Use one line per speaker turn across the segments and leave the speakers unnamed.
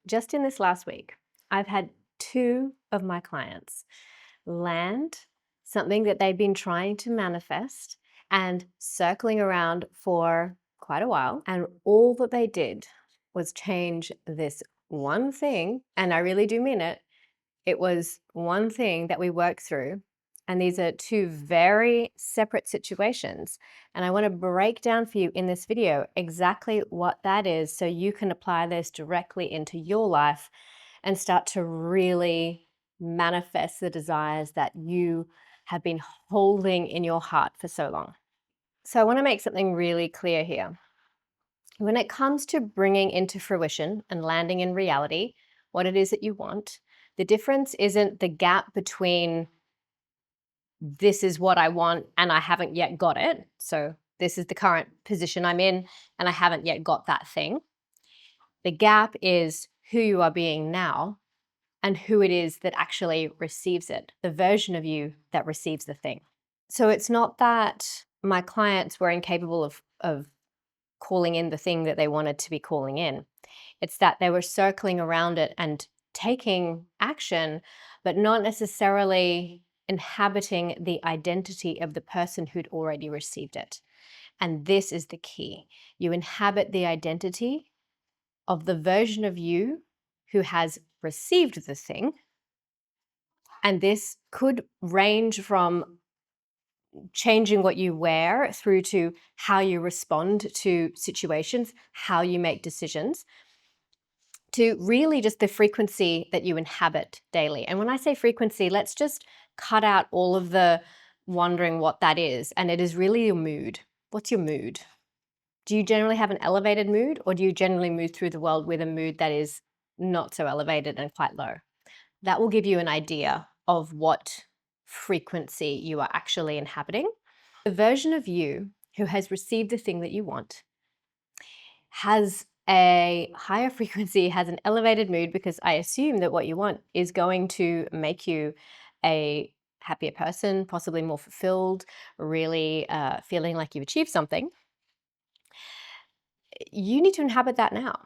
just in this last week, I've had two of my clients land something that they've been trying to manifest and circling around for quite a while. And all that they did was change this one thing. And I really do mean it. It was one thing that we worked through. And these are two very separate situations. And I want to break down for you in this video exactly what that is so you can apply this directly into your life and start to really manifest the desires that you have been holding in your heart for so long. So I want to make something really clear here. When it comes to bringing into fruition and landing in reality what it is that you want, the difference isn't the gap between this is what I want and I haven't yet got it. So this is the current position I'm in and I haven't yet got that thing. The gap is who you are being now and who it is that actually receives it, the version of you that receives the thing. So it's not that my clients were incapable of calling in the thing that they wanted to be calling in. It's that they were circling around it and taking action, but not necessarily inhabiting the identity of the person who'd already received it. And this is the key. You inhabit the identity of the version of you who has received the thing. And this could range from changing what you wear through to how you respond to situations, how you make decisions, to really just the frequency that you inhabit daily. And when I say frequency, let's just cut out all of the wondering what that is. And it is really your mood. What's your mood? Do you generally have an elevated mood, or do you generally move through the world with a mood that is not so elevated and quite low? That will give you an idea of what frequency you are actually inhabiting. The version of you who has received the thing that you want has a higher frequency, has an elevated mood, because I assume that what you want is going to make you a happier person, possibly more fulfilled, really feeling like you've achieved something. You need to inhabit that now.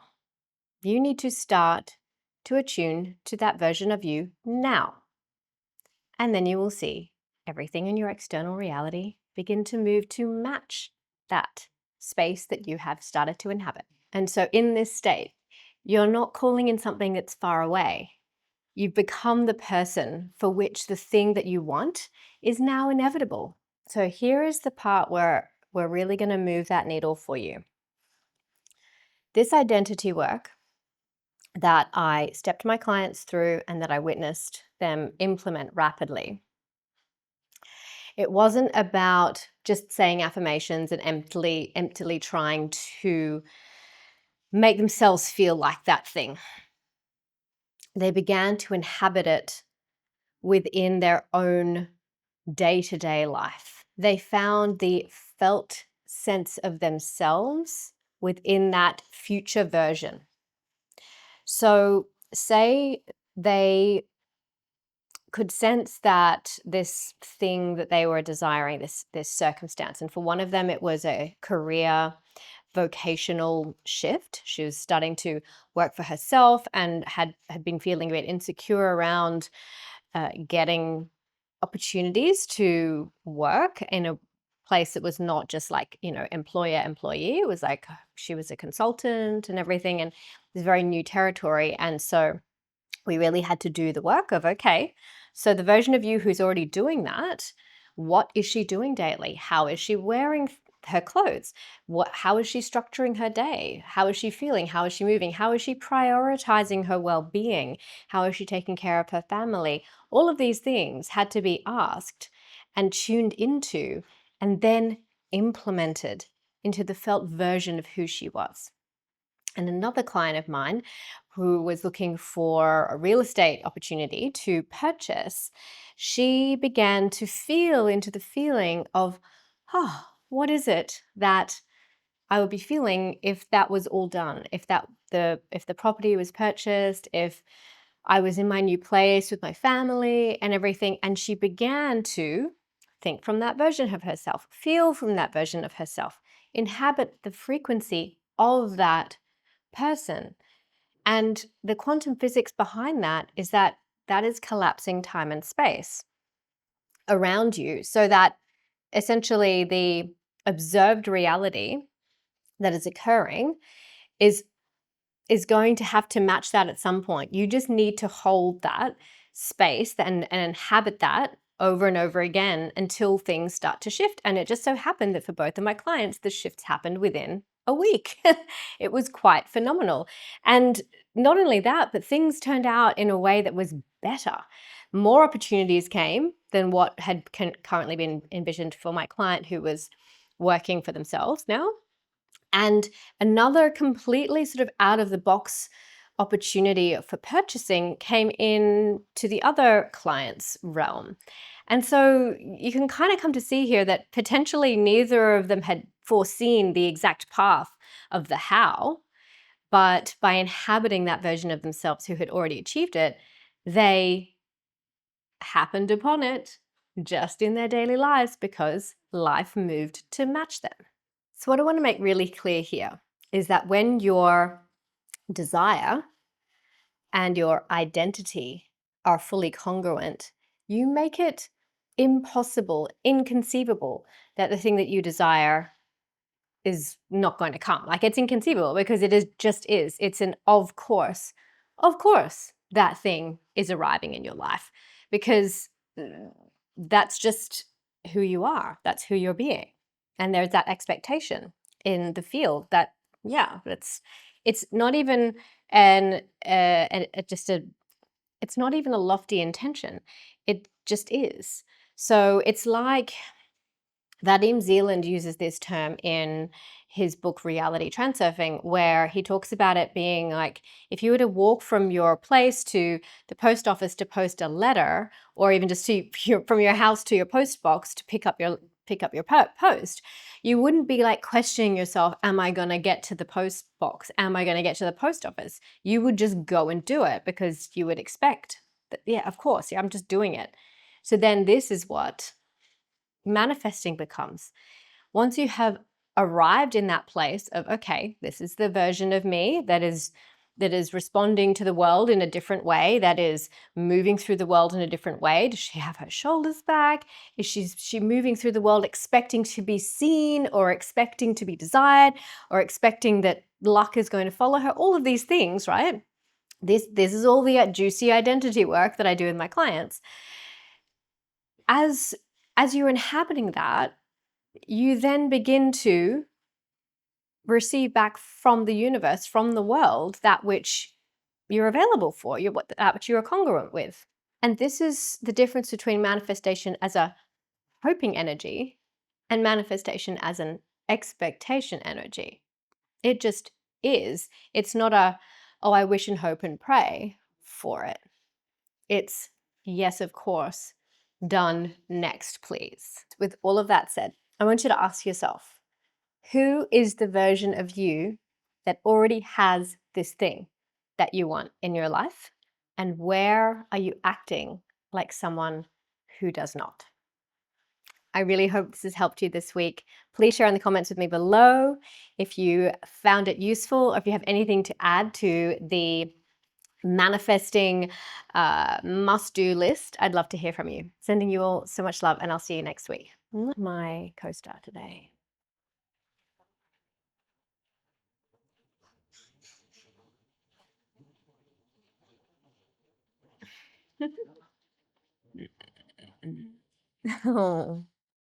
You need to start to attune to that version of you now. And then you will see everything in your external reality begin to move to match that space that you have started to inhabit. And so in this state, you're not calling in something that's far away. You've become the person for which the thing that you want is now inevitable. So here is the part where we're really going to move that needle for you. This identity work that I stepped my clients through and that I witnessed them implement rapidly. It wasn't about just saying affirmations and emptily trying to make themselves feel like that thing. They began to inhabit it within their own day-to-day life. They found the felt sense of themselves within that future version. So say they could sense that this thing that they were desiring, this circumstance, and for one of them it was a career vocational shift. She was starting to work for herself and had been feeling a bit insecure around getting opportunities to work in a place that was not just like, employer employee. It was like she was a consultant and everything, and it was very new territory. And so we really had to do the work of, okay, so the version of you who's already doing that, what is she doing daily? How is she wearing her clothes? How is she structuring her day? How is she feeling? How is she moving? How is she prioritizing her well-being? How is she taking care of her family? All of these things had to be asked and tuned into and then implemented into the felt version of who she was. And another client of mine who was looking for a real estate opportunity to purchase, she began to feel into the feeling of, what is it that I would be feeling if that was all done, if the property was purchased, if I was in my new place with my family and everything. And she began to think from that version of herself, feel from that version of herself, inhabit the frequency of that person. And the quantum physics behind that is that that is collapsing time and space around you, so that essentially the observed reality that is occurring is going to have to match that at some point. You just need to hold that space and inhabit that over and over again until things start to shift. And it just so happened that for both of my clients, the shifts happened within a week. It was quite phenomenal. And not only that, but things turned out in a way that was better. More opportunities came than what had currently been envisioned for my client who was working for themselves now. And another completely sort of out of the box opportunity for purchasing came in to the other client's realm. And so you can kind of come to see here that potentially neither of them had foreseen the exact path of the how, but by inhabiting that version of themselves who had already achieved it, they happened upon it just in their daily lives because life moved to match them. So what I want to make really clear here is that when your desire and your identity are fully congruent, you make it impossible, inconceivable that the thing that you desire is not going to come. Like, it's inconceivable because it is just is. It's an of course that thing is arriving in your life because that's just who you are. That's who you're being. And there's that expectation in the field that, yeah, it's not even it's not even a lofty intention. It just is. So it's like Vadim Zealand uses this term in his book Reality Transurfing, where he talks about it being like if you were to walk from your place to the post office to post a letter, or even just from your house to your post box to pick up your post, you wouldn't be like questioning yourself, am I going to get to the post box? Am I going to get to the post office? You would just go and do it because you would expect that, yeah, of course, yeah, I'm just doing it. So then this is what manifesting becomes. Once you have arrived in that place of, okay, this is the version of me that is responding to the world in a different way, that is moving through the world in a different way. Does she have her shoulders back? Is she moving through the world expecting to be seen, or expecting to be desired, or expecting that luck is going to follow her? All of these things, right? This is all the juicy identity work that I do with my clients. As you're inhabiting that, you then begin to receive back from the universe, from the world, that which you're available for, that which you're congruent with. And this is the difference between manifestation as a hoping energy and manifestation as an expectation energy. It just is. It's not oh, I wish and hope and pray for it. It's, yes, of course, done next, please. With all of that said, I want you to ask yourself, who is the version of you that already has this thing that you want in your life? And where are you acting like someone who does not? I really hope this has helped you this week. Please share in the comments with me below if you found it useful, or if you have anything to add to the manifesting must-do list. I'd love to hear from you. Sending you all so much love, and I'll see you next week. My co-star today. Oh.